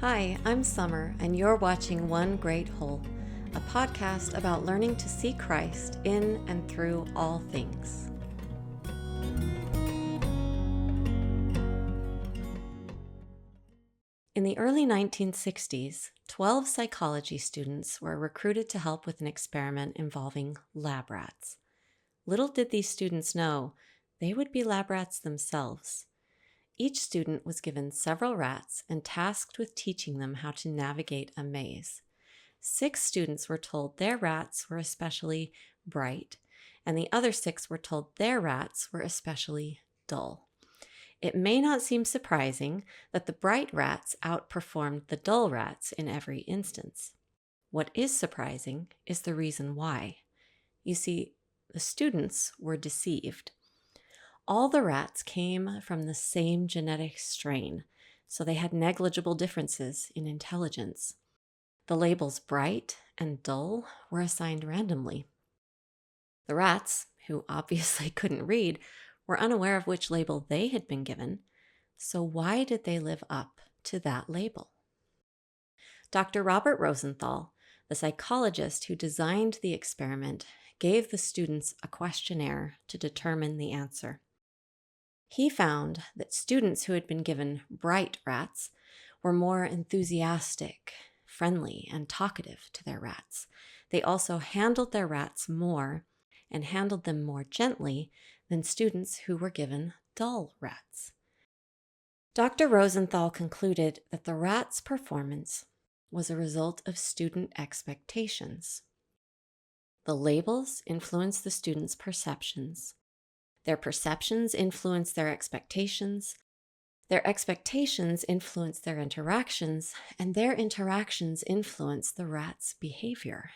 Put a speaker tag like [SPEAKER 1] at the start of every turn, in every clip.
[SPEAKER 1] Hi, I'm Summer, and you're watching One Great Whole, a podcast about learning to see Christ in and through all things. In the early 1960s, 12 psychology students were recruited to help with an experiment involving lab rats. Little did these students know they would be lab rats themselves. Each student was given several rats and tasked with teaching them how to navigate a maze. 6 students were told their rats were especially bright, and the other 6 were told their rats were especially dull. It may not seem surprising that the bright rats outperformed the dull rats in every instance. What is surprising is the reason why. You see, the students were deceived. All the rats came from the same genetic strain, so they had negligible differences in intelligence. The labels bright and dull were assigned randomly. The rats, who obviously couldn't read, were unaware of which label they had been given, so why did they live up to that label? Dr. Robert Rosenthal, the psychologist who designed the experiment, gave the students a questionnaire to determine the answer. He found that students who had been given bright rats were more enthusiastic, friendly, and talkative to their rats. They also handled their rats more and handled them more gently than students who were given dull rats. Dr. Rosenthal concluded that the rats' performance was a result of student expectations. The labels influence the students' perceptions. Their perceptions influence their expectations influence their interactions, and their interactions influence the rat's behavior.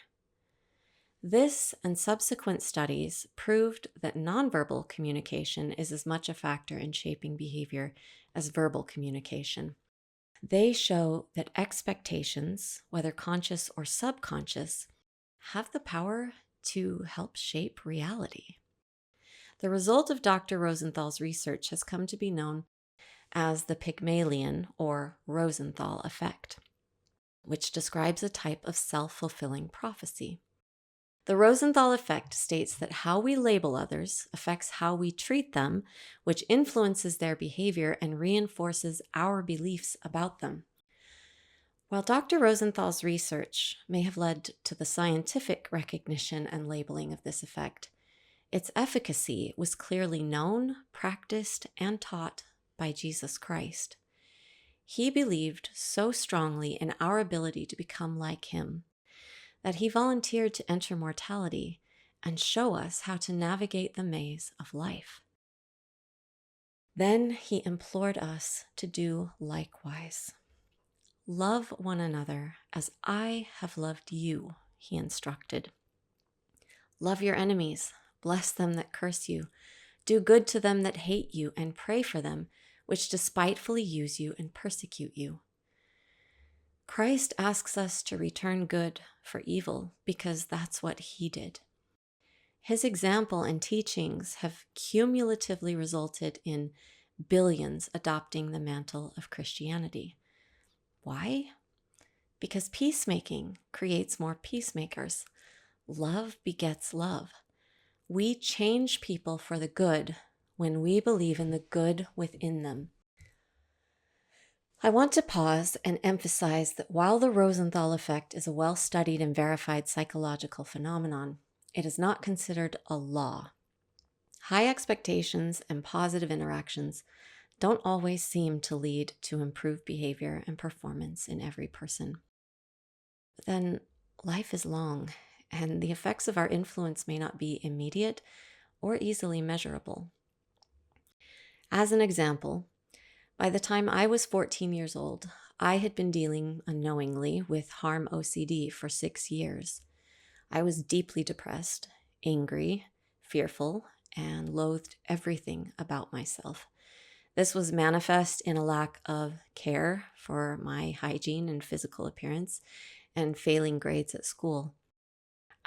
[SPEAKER 1] This and subsequent studies proved that nonverbal communication is as much a factor in shaping behavior as verbal communication. They show that expectations, whether conscious or subconscious, have the power to help shape reality. The result of Dr. Rosenthal's research has come to be known as the Pygmalion or Rosenthal effect, which describes a type of self-fulfilling prophecy. The Rosenthal effect states that how we label others affects how we treat them, which influences their behavior and reinforces our beliefs about them. While Dr. Rosenthal's research may have led to the scientific recognition and labeling of this effect, its efficacy was clearly known, practiced, and taught by Jesus Christ. He believed so strongly in our ability to become like him that he volunteered to enter mortality and show us how to navigate the maze of life. Then he implored us to do likewise. Love one another as I have loved you, he instructed. Love your enemies, bless them that curse you, do good to them that hate you, and pray for them, which despitefully use you and persecute you. Christ asks us to return good for evil because that's what he did. His example and teachings have cumulatively resulted in billions adopting the mantle of Christianity. Why? Because peacemaking creates more peacemakers. Love begets love. We change people for the good when we believe in the good within them. I want to pause and emphasize that while the Rosenthal effect is a well-studied and verified psychological phenomenon, it is not considered a law. High expectations and positive interactions don't always seem to lead to improved behavior and performance in every person. But then life is long, and the effects of our influence may not be immediate or easily measurable. As an example, by the time I was 14 years old, I had been dealing unknowingly with harm OCD for 6 years. I was deeply depressed, angry, fearful, and loathed everything about myself. This was manifest in a lack of care for my hygiene and physical appearance and failing grades at school.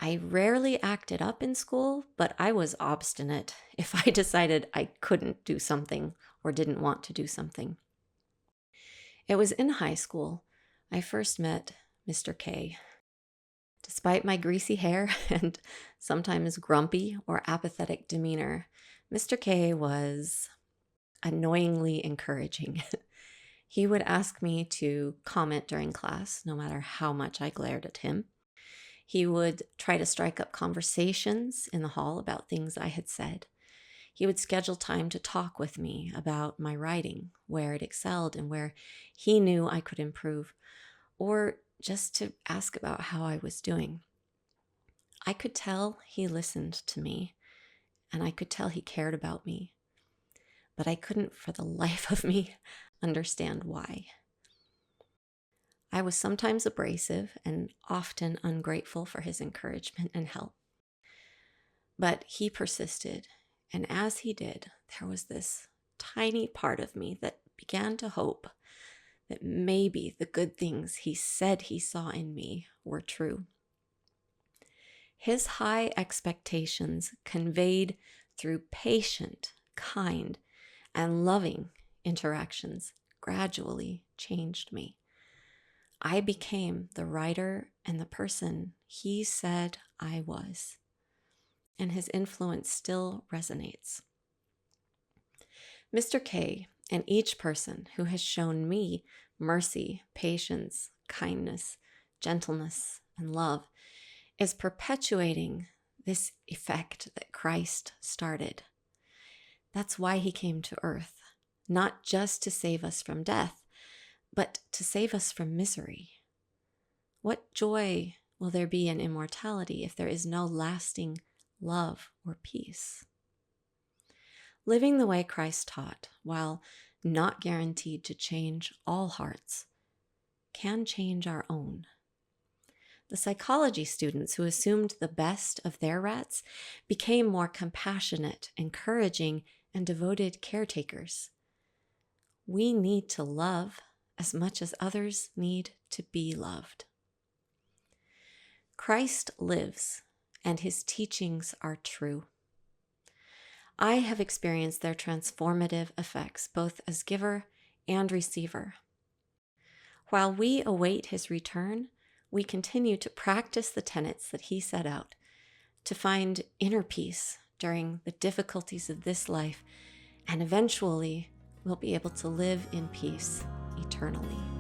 [SPEAKER 1] I rarely acted up in school, but I was obstinate if I decided I couldn't do something or didn't want to do something. It was in high school I first met Mr. K. Despite my greasy hair and sometimes grumpy or apathetic demeanor, Mr. K was annoyingly encouraging. He would ask me to comment during class, no matter how much I glared at him. He would try to strike up conversations in the hall about things I had said. He would schedule time to talk with me about my writing, where it excelled and where he knew I could improve, or just to ask about how I was doing. I could tell he listened to me, and I could tell he cared about me, but I couldn't for the life of me understand why. I was sometimes abrasive and often ungrateful for his encouragement and help. But he persisted, and as he did, there was this tiny part of me that began to hope that maybe the good things he said he saw in me were true. His high expectations conveyed through patient, kind, and loving interactions gradually changed me. I became the writer and the person he said I was, and his influence still resonates. Mr. K and each person who has shown me mercy, patience, kindness, gentleness, and love is perpetuating this effect that Christ started. That's why he came to earth, not just to save us from death, but to save us from misery. What joy will there be in immortality if there is no lasting love or peace? Living the way Christ taught, while not guaranteed to change all hearts, can change our own. The psychology students who assumed the best of their rats became more compassionate, encouraging, and devoted caretakers. We need to love as much as others need to be loved. Christ lives, and his teachings are true. I have experienced their transformative effects, both as giver and receiver. While we await his return, we continue to practice the tenets that he set out to find inner peace during the difficulties of this life, and eventually we'll be able to live in peace eternally.